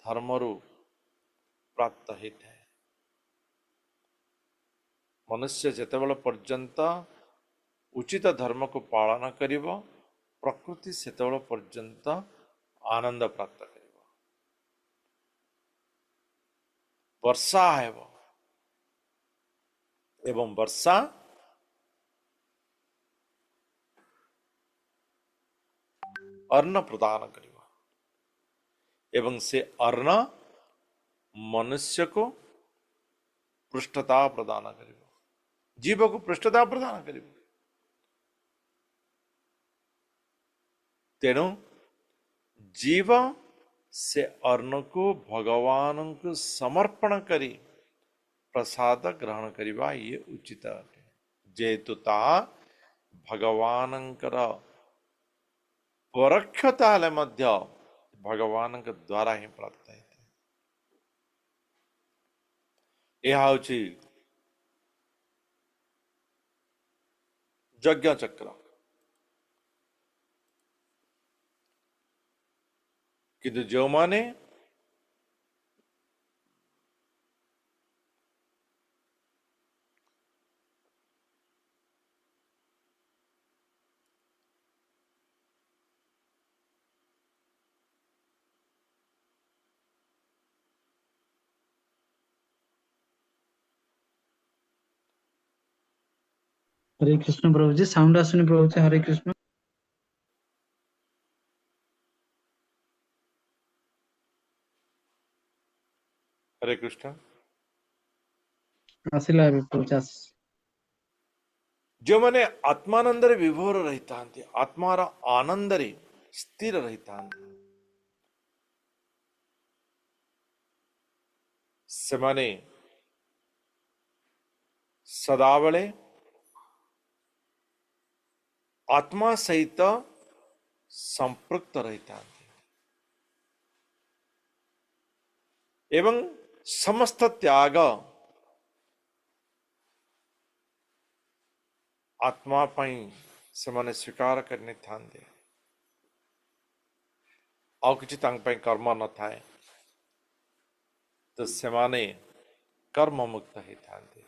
धर्मरु प्राप्त होता है। मनुष्य जेतेबेले पर्यंत उचित धर्म को पालन करिवो प्रकृति सेतेबेले पर्यंत आनंद प्राप्त करिवो। वर्षा हेबो एवं वर्षा अन्न प्रदान करिवो एवं से अन्न मनुष्य को पृष्ठता प्रदान करिवो, जीव को पृष्ठता प्रदान करिवो। तेणु जीव से अन्न को भगवान को समर्पण करी प्रसाद ग्रहण करिवा ये उचित अटे। जेतु ता भगवानंकर परोक्षता हेले मध्य भगवान के द्वारा ही प्राप्त है। यह हूँ यज्ञ चक्र। किंतु जो माने हरे कृष्ण प्रभु जी, साउंड आसुनी प्रभु जी। हरे कृष्ण। हरे कृष्ण। आसिला प्रभु जी। जो माने आत्मानंद रे विभोर रहता हंते, आत्मार आनंद रे स्थिर रहता हंते, से माने सदाबले आत्मा सहित संपृक्त रहता हंते एवं समस्त त्याग आत्मा पाई से माने स्वीकार करने थांते। आउ किछि तांग पाई कर्म न थाए तो से माने कर्म मुक्त ही थांते।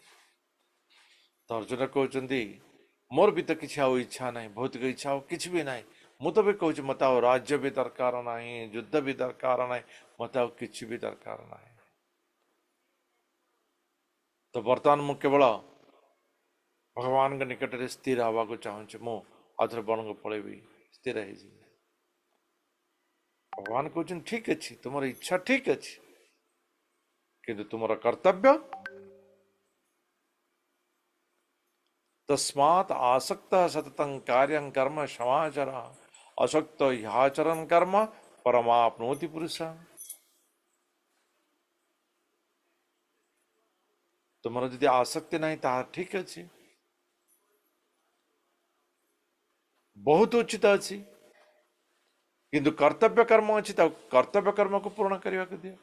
तो अर्जुन कहउचंदी मोर भी तो किछि आउ इच्छा नहीं, भौतिक इच्छा हो किछि भी नहीं। मु तो भी कहउछि मते आउ राज्य भी दरकार नहीं, युद्ध भी दरकार नहीं, मते आउ किछि भी दरकार नहीं। तो वर्तमान मु केवल भगवान के निकट में स्थिर हवा को चाहूँ मु आउथरे वन को पलैबी स्थिर है भगवान कहते ठीक अच्छे तुम इच्छा ठीक अच्छे किंतु तुम कर्तव्य तस्मात् आसक्त सततं कार्यं कर्म समाचर असक्त ह्याचरण कर्म परमाप्नोति पुरुष तुम यदि आसक्ति नहीं ताहा ठीक अच्छे बहुत उचित अच्छी किंतु कर्तव्य कर्म अच्छी कर्तव्य कर्म को पूर्ण करने को दियो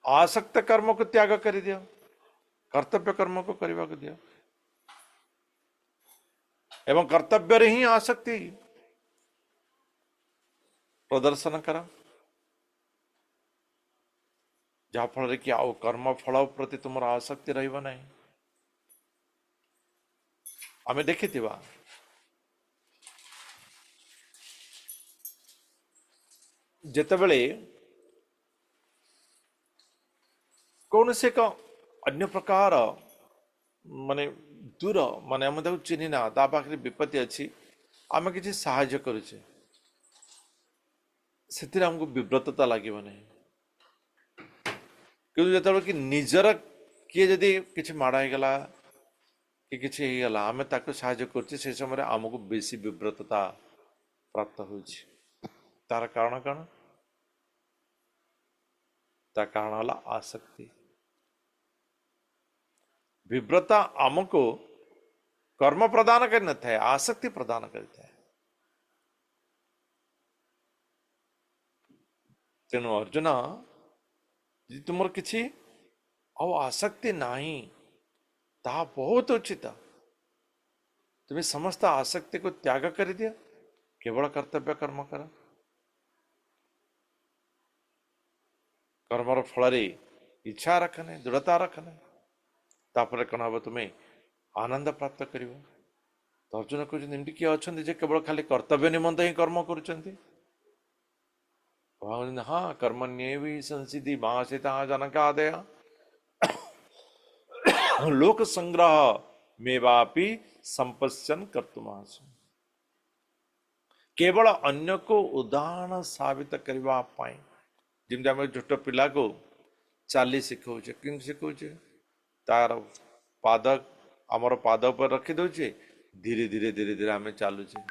आसक्त कर्म को त्याग कर दियो कर्तव्य कर्म को करने को दियो एवं कर्तव्य रे ही आसक्ति प्रदर्शन कर जहाँफल कि आउ कर्म फल प्रति तुम आसक्ति रही आम देखि जितेबले कौन से एक अन्य प्रकार माने दूर माने आम चिन्ह ना ता पाखे विपत्ति अच्छी आम कि साहाय्य करुचे से आमको विव्रतता लगे नहीं कि जो कि निजर किए जदि किसी माड़ होगला कि किसी होगला आम ताको साहाय्य कर समय आमको बेसी विव्रतता प्राप्त हो तार कारण कौन ता कारण है आसक्ति विव्रता आमको कर्म प्रदान कर न था आसक्ति प्रदान करता है तेणु अर्जुन यदि तुम किसी आसक्ति नहीं ता बहुत उचित तुम्हें समस्त आसक्ति को त्याग कर दिया केवल कर्तव्य कर्म कर कर्मर फल इच्छा रखने दृढ़ता रखने तापर कौन हम तुम्हें आनंद प्राप्त कर तो अर्जुन कहते किए अच्छा केवल खाली कर्तव्य निमंत ही कर्म कर हाँ कर्मण्ये भी संसिधि महासिता जनकादय लोक संग्रह मेवापि संपश्यन कर्तुमास केवल अन्य को उदाहरण साबित करने जमी आम छोट पिला को चाली शिखौचे कि शिखौचे तार पाद आमर पाद पर रखी दौचे धीरे धीरे धीरे धीरे आम चलुचे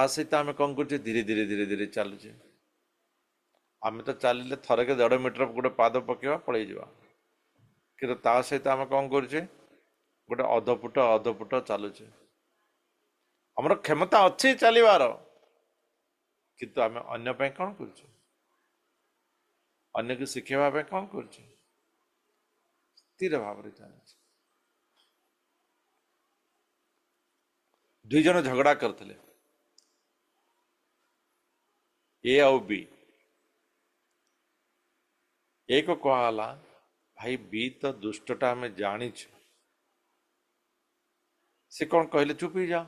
सहित आम कौन कर धीरे धीरे धीरे धीरे चलुचे आम तो चलिए थरक 1.5 मीटर गोटे पाद पकेवा पड़े जावा कि सहित आम कौन करे गोटे अध फुट चलुचे आमर क्षमता अच्छी चलवार किंतु आम अन्य कौन कर अन्य को शिखेवा कौन कर स्थिर भाव दुई जन झगड़ा करते ए आउ बी एक कहला भाई बी तो दुष्टटा आम जानी से कौन कहले चुप ही जाओ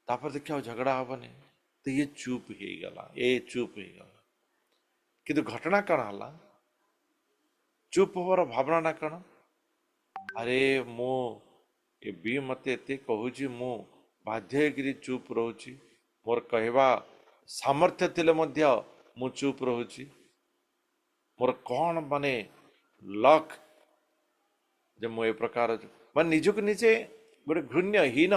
तापर देखिए झगड़ा हेनी तो ये चुप हो गला ये चुप हो गला किंतु घटना कौन है चुप होवार भावना ना कौन अरे मु ये बी मत एत कहूँ मु बाध्य चुप रोची मोर कहवा सामर्थ्य थिले मध्य मु चुप रोची मोर कौन माने लक जे मु ए प्रकार मान निजक निजे गोटे घृण्य हीन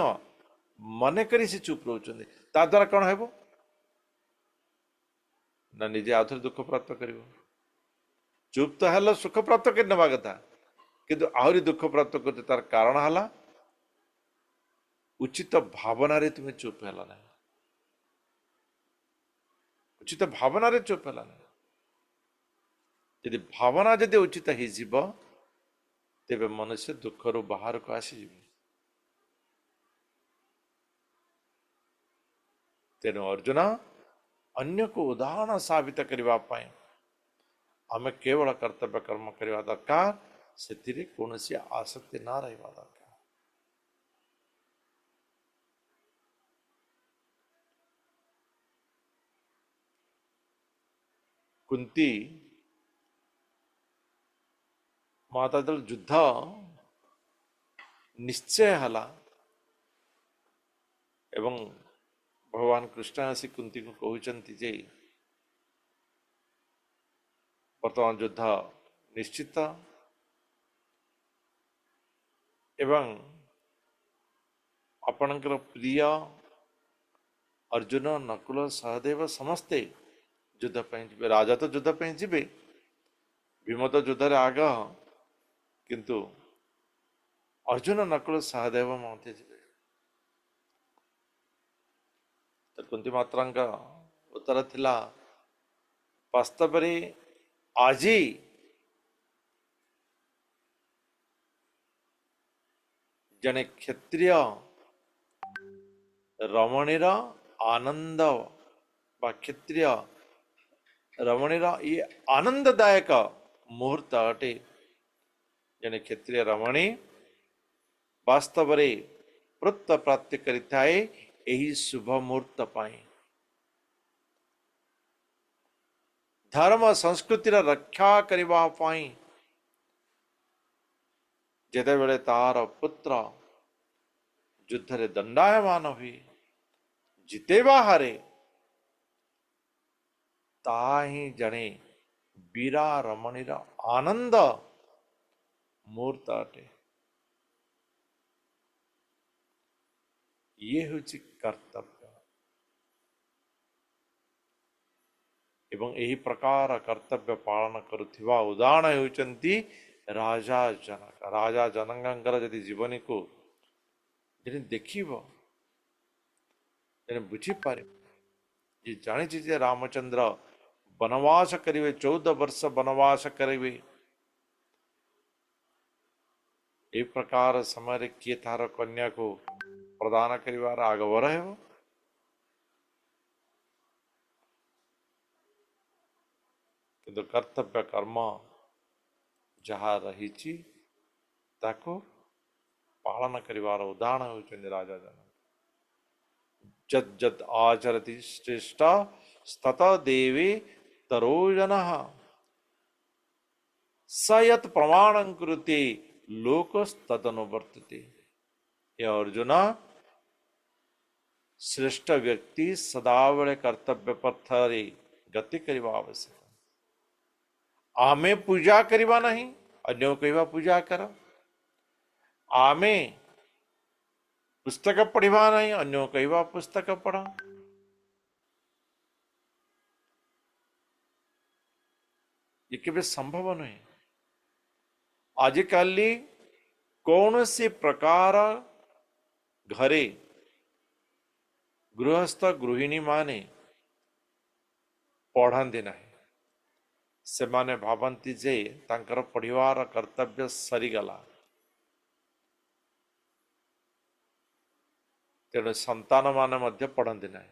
मन करी से चुप रोचंदी ता द्वारा कौन है ना निजे आउथरे दुख प्राप्त कर चुप तो है सुख प्राप्त कर नवा कथा किंतु आहरी दुख प्राप्त करते तार कारण है उचित भावना रे तुम्हें चुप है ना उचित भावना रे चुप है ना यदि भावना जदि उचित हो तेबे मनुष्य दुख रू बाहर को आसी तेणु अर्जुन अन्य को उदाहरण साबित करने आम केवल कर्तव्य कर्म करने दरकार से कौन आसक्ति ना रहा दरकार कुंती माता जेतବେଳେ ଯୁଦ୍ଧ ନିଶ୍ଚୟ ହେଲା ଏବଂ ଭଗବାନ କୃଷ୍ଣ ଆସି କୁନ୍ତୀକୁ କହୁଛନ୍ତି ଯେ ବର୍ତ୍ତମାନ ଯୁଦ୍ଧ ନିଶ୍ଚିତ ଏବଂ ଆପଣଙ୍କର ପ୍ରିୟ अर्जुन नकुल सहदेव समस्ते युद्ध ପାଇଁ ଯିବେ राजा तो युद्ध ପାଇଁ ଯିବେ भीम तो युद्ध रे आग किंतु अर्जुन नकुल सहदेव मते ଯିବେ तो कुंती मात्रा का उत्तर थिला वास्तव रे आज जने क्षत्रिय रमणीर आनंद बा क्षत्रिय रमणीर ये आनंददायक मुहूर्त अटे जने क्षत्रिय रमणी वास्तव रे प्रत्य प्राप्ति करिथाए एही शुभ मुहूर्त पाए धर्म संस्कृतिर रक्षा करिबा पाई जेते बेले तार पुत्र युद्ध रे दंडायमान हुई जितेबा हारे ताही जने वीरा रमणीर आनंद मुहूर्त अटे ये होची कर्तव्य एवं यही प्रकार कर्तव्य पालन करुथिबा उदाहरण होचंती राजा जनकंकर यदि जीवनी को जे देखिब जे बुझी पारे जे जानी जे रामचंद्र वनवास करिवे 14 वर्ष वनवास करिवे ए प्रकार समय किए तार कन्या को प्रदान करिवार आगवर है किंतु कर्तव्य कर्म जहाँ रही ताको पालन करिवार उदाहरण होचंदी राजा जनक जत जत आचरति श्रेष्ठ स्तत देवी तरोजनः सयत प्रमाणं कृते लोकस्तदनुवर्तते। ये अर्जुन श्रेष्ठ व्यक्ति सदाबले कर्तव्य पथरे गति करिवा आवश्यक आमे पूजा करिवा नहीं अन्य कहवा पूजा कर आमे पुस्तक पढ़िवा नहीं अन्य कहवा पुस्तक पढ़ ये केबे संभव नहीं आजिकल कौन सी प्रकार घरे गृहस्थ गृहिणी माने पढ़ाती ना से माने भावंती जे तांकर पढ़िवार कर्तव्य सरीगला तेणु संतान माने मध्य पढ़ती ना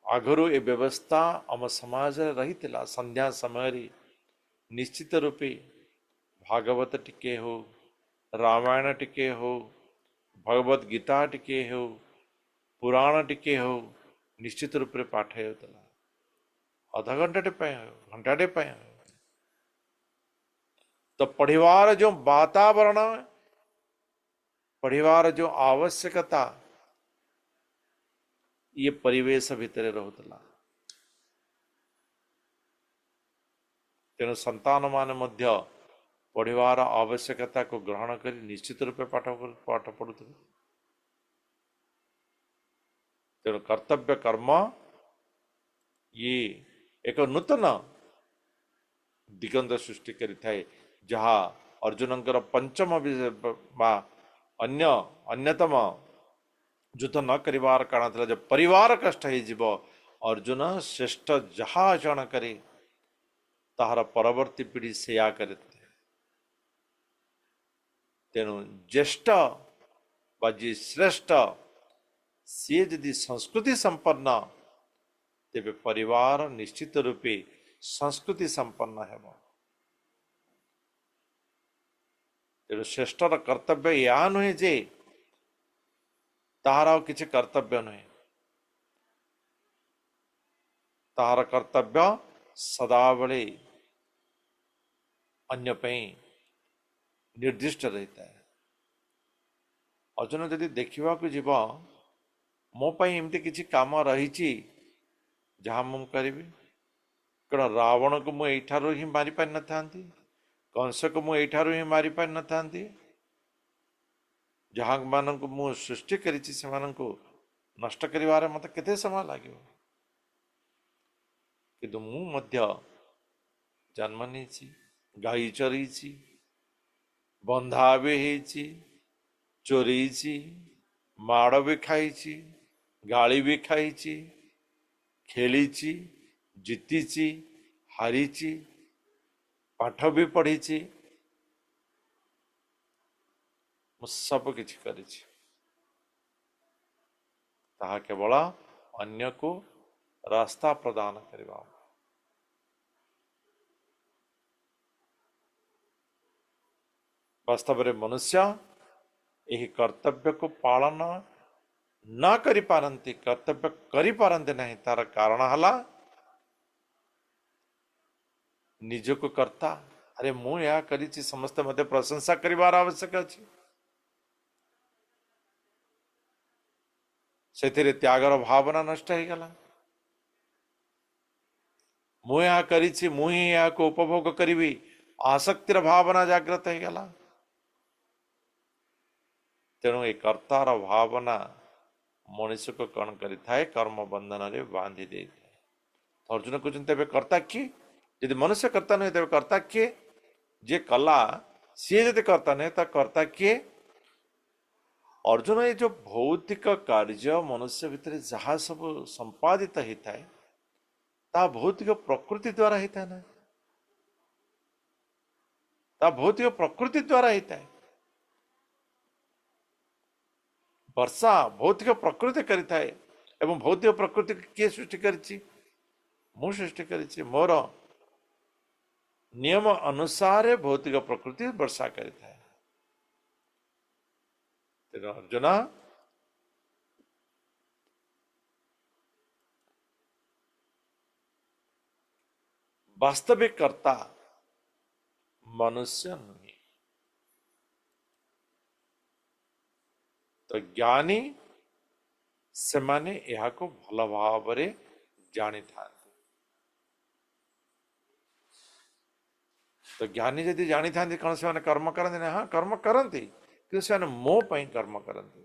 आगरू ए व्यवस्था आम समाज रही संध्या समय निश्चित रूपे भागवत टिके हो रामायण टिके हो भगवत गीता टिके हो पुराण टिके हो निश्चित रूप से पाठ होता अधा घंटे घंटाटे तो पढ़िवार जो वातावरण पढ़िवार जो आवश्यकता ये परिवेश भितर रोला तेणु संतान मान मध्य पढ़िवार आवश्यकता को ग्रहण कर निश्चित रूपे पाठ पढ़ुते तेणु कर्तव्य कर्म ये एक नूतन दिगंत सृष्टि करिथाए जहाँ अर्जुनंकर पंचम अन्यतम युद्ध न करिवार कारण था जब परिवार कष्ट हो अर्जुन श्रेष्ठ जहाँ आचरण करे ताहार परवर्ती पीढ़ी सेया करे तेणु ज्येष्ठ बाजी श्रेष्ठ सी यदि संस्कृति संपन्न तेबे परिवार निश्चित रूपे संस्कृति संपन्न है तेणु श्रेष्ठर कर्तव्य या नुहे जे ताहार आउ किछि कर्तव्य नुहे ताहार कर्तव्य ସଦାବେଳେ ଅନ୍ୟ ପାଇଁ ନିର୍ଦ୍ଦିଷ୍ଟ ରହିଥାଏ। ଅର୍ଜୁନ ଯଦି ଦେଖିବାକୁ ଯିବ, ମୋ ପାଇଁ ଏମିତି କିଛି କାମ ରହିଛି ଯାହା ମୁଁ କରିବି। କାରଣ ରାବଣକୁ ମୁଁ ଏଇଠାରୁ ହିଁ ମାରି ପାରିନଥାନ୍ତି, କଂସକୁ ମୁଁ ଏଇଠାରୁ ହିଁ ମାରି ପାରିନଥାନ୍ତି। ଯାହାମାନଙ୍କୁ ମୁଁ ସୃଷ୍ଟି କରିଛି ସେମାନଙ୍କୁ ନଷ୍ଟ କରିବାରେ ମୋତେ କେତେ ସମୟ ଲାଗିବ। କିନ୍ତୁ ମୁଁ ମଧ୍ୟ ଜନ୍ମ ନେଇଛି, ଗାଈ ଚରେଇଛି, ବନ୍ଧା ବି ହେଇଛି, ଚୋରେଇଛି, ମାଡ଼ ବି ଖାଇଛି, ଗାଳି ବି ଖାଇଛି, ଖେଳିଛି, ଜିତିଛି, ହାରିଛି, ପାଠ ବି ପଢ଼ିଛି, ମୁଁ ସବୁ କିଛି କରିଛି। ତାହା କେବଳ ଅନ୍ୟକୁ ରାସ୍ତା ପ୍ରଦାନ କରିବା। ବାସ୍ତବରେ ମନୁଷ୍ୟ ଏହି କର୍ତ୍ତବ୍ୟକୁ ପାଳନ ନ କରିପାରନ୍ତି, କର୍ତ୍ତବ୍ୟ କରିପାରନ୍ତି ନାହିଁ। ତାର କାରଣ ହେଲା ନିଜକୁ କର୍ତ୍ତା। ଆରେ ମୁଁ ଏହା କରିଛି, ସମସ୍ତେ ମୋତେ ପ୍ରଶଂସା କରିବାର ଆବଶ୍ୟକ ଅଛି। ସେଥିରେ ତ୍ୟାଗର ଭାବନା ନଷ୍ଟ ହେଇଗଲା। ମୁଁ ଏହା କରିଛି, ମୁଁ ହିଁ ଏହାକୁ ଉପଭୋଗ କରିବି, ଆସକ୍ତିର ଭାବନା ଜାଗ୍ରତ ହେଇଗଲା। ତେଣୁ ଏ କର୍ତ୍ତାର ଭାବନା ମଣିଷକୁ କ'ଣ କରିଥାଏ? କର୍ମ ବନ୍ଧନରେ ବାନ୍ଧି ଦେଇଥାଏ। ଅର୍ଜୁନ କହୁଛନ୍ତି, ତେବେ କର୍ତ୍ତା କିଏ? ଯଦି ମନୁଷ୍ୟ କର୍ତ୍ତା ନୁହେଁ ତେବେ କର୍ତ୍ତା କିଏ? ଯିଏ କଲା ସିଏ ଯଦି କର୍ତ୍ତା ନୁହେଁ ତା କର୍ତ୍ତା କିଏ? ଅର୍ଜୁନ, ଏ ଯୋଉ ଭୌତିକ କାର୍ଯ୍ୟ ମନୁଷ୍ୟ ଭିତରେ ଯାହା ସବୁ ସମ୍ପାଦିତ ହେଇଥାଏ ତାହା ଭୌତିକ ପ୍ରକୃତି ଦ୍ୱାରା ହେଇଥାଏ ନା, ତାହା ଭୌତିକ ପ୍ରକୃତି ଦ୍ୱାରା ହେଇଥାଏ। ବର୍ଷା ଭୌତିକ ପ୍ରକୃତି କରିଥାଏ, ଏବଂ ଭୌତିକ ପ୍ରକୃତି କିଏ ସୃଷ୍ଟି କରିଛି? ମୁଁ ସୃଷ୍ଟି କରିଛି। ମୋର ନିୟମ ଅନୁସାରେ ଭୌତିକ ପ୍ରକୃତି ବର୍ଷା କରିଥାଏ। ତେଣୁ ଅର୍ଜୁନ, ବାସ୍ତବିକ କର୍ତ୍ତା ମନୁଷ୍ୟ ନୁହେଁ। ତ ଜ୍ଞାନୀ ସେମାନେ ଏହାକୁ ଭଲ ଭାବରେ ଜାଣିଥାନ୍ତି। ତ ଜ୍ଞାନୀ ଯଦି ଜାଣିଥାନ୍ତି କ'ଣ ସେମାନେ କର୍ମ କରନ୍ତି ନା? ହଁ, କର୍ମ କରନ୍ତି, କିନ୍ତୁ ସେମାନେ ମୋ ପାଇଁ କର୍ମ କରନ୍ତି,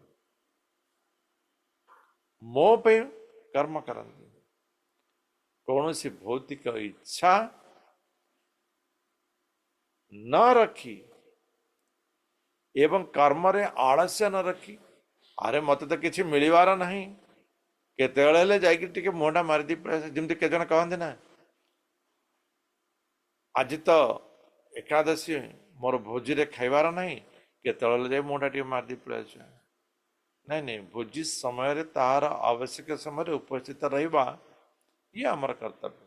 ମୋ ପାଇଁ କର୍ମ କରନ୍ତି। କୌଣସି ଭୌତିକ ଇଚ୍ଛା ନ ରଖି ଏବଂ କର୍ମରେ ଆଳସ୍ୟ ନ ରଖି, ଆରେ ମତେ ତ କିଛି ମିଳିବାର ନାହିଁ, କେତେବେଳେ ହେଲେ ଯାଇକି ଟିକେ ମୁହଁଟା ମାରିଦେଇ ପଳେଇ ଆସେ। ଯେମିତି କେତେ ଜଣ କହନ୍ତି ନା, ଆଜି ତ ଏକାଦଶୀ, ମୋର ଭୋଜିରେ ଖାଇବାର ନାହିଁ, କେତେବେଳେ ଯାଇ ମୁହଁଟା ଟିକେ ମାରିଦେଇ ପଳେଇ ଆସିବା। ନାଇଁ ନାଇଁ, ଭୋଜି ସମୟରେ ତାହାର ଆବଶ୍ୟକ ସମୟରେ ଉପସ୍ଥିତ ରହିବା ଇଏ ଆମର କର୍ତ୍ତବ୍ୟ।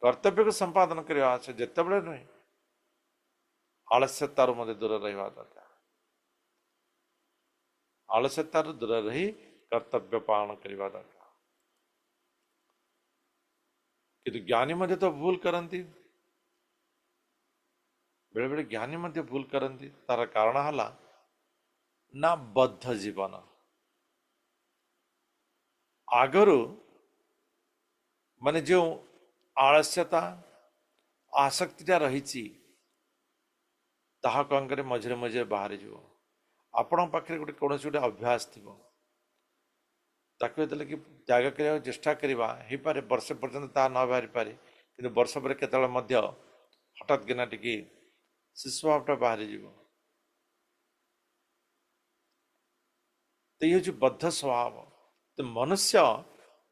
କର୍ତ୍ତବ୍ୟକୁ ସମ୍ପାଦନ କରିବା ଅଛି, ଯେତେବେଳେ ନୁହେଁ। ଆଳସ୍ୟତାରୁ ମଧ୍ୟ ଦୂର ରହିବା ଦରକାର। ଆଳସ୍ୟତାରୁ ଦୂର ରହି କର୍ତ୍ତବ୍ୟ ପାଳନ କରିବା ଦରକାର। କିନ୍ତୁ ଜ୍ଞାନୀ ମଧ୍ୟ ତ ଭୁଲ କରନ୍ତି, ବେଳେବେଳେ ଜ୍ଞାନୀ ମଧ୍ୟ ଭୁଲ କରନ୍ତି। ତାର କାରଣ ହେଲା ନା ବଦ୍ଧ ଜୀବନ। ଆଗରୁ ମାନେ ଯେଉଁ ଆଳସ୍ୟତା ଆସକ୍ତିଟା ରହିଛି ତାହା କ'ଣ କରି ମଝିରେ ମଝିରେ ବାହାରିଯିବ। ଆପଣଙ୍କ ପାଖରେ କୌଣସି ଗୋଟେ ଅଭ୍ୟାସ ଥିବ, ତାକୁ ଯେତେବେଳେ କି ତ୍ୟାଗ କରିବାକୁ ଚେଷ୍ଟା କରିବା, ହେଇପାରେ ବର୍ଷେ ପର୍ଯ୍ୟନ୍ତ ତାହା ନ ବାହାରିପାରେ, କିନ୍ତୁ ବର୍ଷ ପରେ କେତେବେଳେ ମଧ୍ୟ ହଠାତ୍ କିନା ଟିକେ ଶିଶୁ ଭାବଟା ବାହାରିଯିବ। ତ ଇଏ ହେଉଛି ବଦ୍ଧ ସ୍ୱଭାବ। ତ ମନୁଷ୍ୟ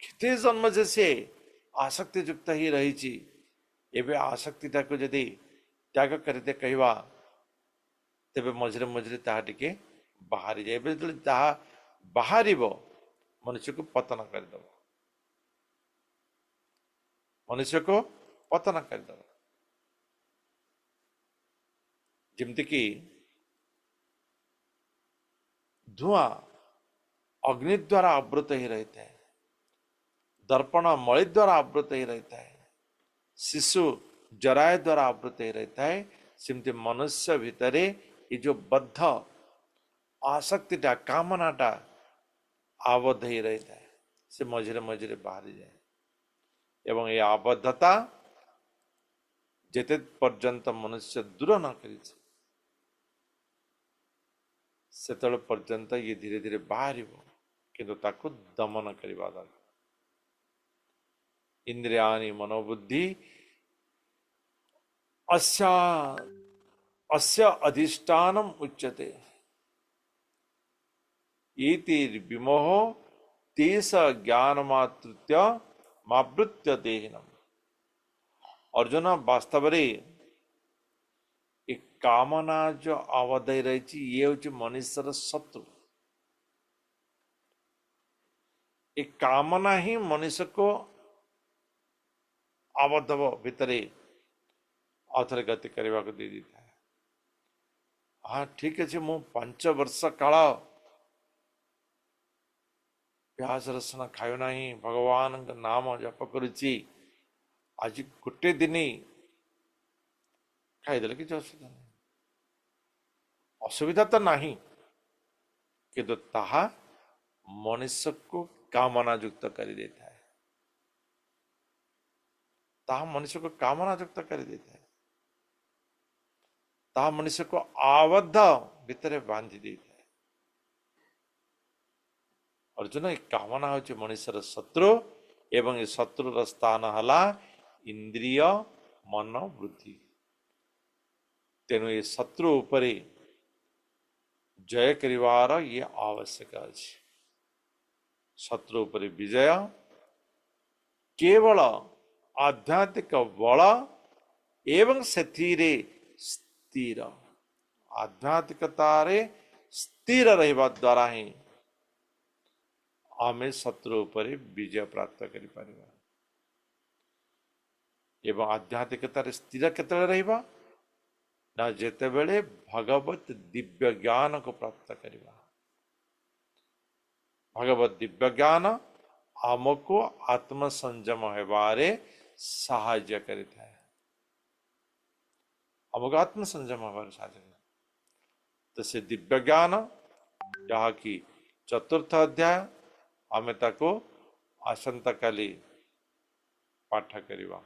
କେତେ ଜନ୍ମ ଯେ ସେ ଆସକ୍ତି ଯୁକ୍ତ ହିଁ ରହିଛି, ଏବେ ଆସକ୍ତିଟାକୁ ଯଦି ତ୍ୟାଗ କରିତେ କହିବା, ତେବେ ମଝିରେ ମଝିରେ ତାହା ଟିକେ ବାହାରିଯାଏ। ଏବେ ଯେତେବେଳେ ତାହା ବାହାରିବ ମନୁଷ୍ୟକୁ ପତନ କରିଦେବ, ମନୁଷ୍ୟକୁ ପତନ କରିଦେବ। ଯେମିତିକି ଧୂଆଁ ଅଗ୍ନି ଦ୍ୱାରା ଆବୃତ ହେଇ ରହିଥାଏ, दर्पण मणि द्वारा आवृत ही रहता है, शिशु जराय द्वारा आवृत ही रहता है, सेमती मनुष्य भितरे ये जो बद्ध आसक्तिटा कामनाटा आबद्ध ही रहता है, से मझिरे मझिरे बाहरी जाए एवं ये आबद्धता जेते पर्यंत मनुष्य दूर न करी सेतल पर्यंत ये धीरे धीरे बाहर किंतु ताको दमन करवा दरकार। इंद्रियाणि मनोबुद्धि अस्या अस्य अधिष्ठानम उच्यते इति विमोह तेस ज्ञान मातृत्य मावृत्य देहिनम। अर्जुन वास्तव एक कामना जो आबद्ध रही ये हूँ मनुष्यर शत्रु। एक कामना ही मनुष्य को आबद्ध भितरे आउथरे गति करने को दे देता है। हाँ ठीक अच्छे मु 5 वर्ष काल प्याज रसुण खाऊ ना भगवान नाम जप करुच्ची आज गोटे दिन खाईदे कि असुविधा नहीं, असुविधा तो नहीं किंतु ताहा मनुष्य को कामना युक्त कर देता है, ताहा मनुष्य को कामना युक्त कर देता है, ताहा मनुष्य को आबद्ध भितर बांधी देता है। अर्जुन एक कामना हूँ मनुष्यर शत्रु एवं शत्रुर स्थान हला इंद्रिय मन बुद्धि। तेणु ये शत्रु उपरे जय करिवार ये आवश्यक अछि। शत्रु उपरे विजय केवल आध्यात्मिक बल एवं सेथिरे स्थिर आध्यात्मिकतारे स्थिर रहबा द्वारा ही आमे शत्रु उपरे विजय प्राप्त करि परिबा। एवं आध्यात्मिकतारे स्थिर केतले रहबा ना जेते बेले भगवत दिव्य ज्ञान को प्राप्त करिबा। भगवत दिव्य ज्ञान आमको आत्म संयम हेबारे साहाय्य करिता है, आमको आत्म संयम हेबारे साहाय्य करे। तो से दिव्य ज्ञान जहाँ की 4th अध्याय आमे ताको आसंता काली पाठ करिबा।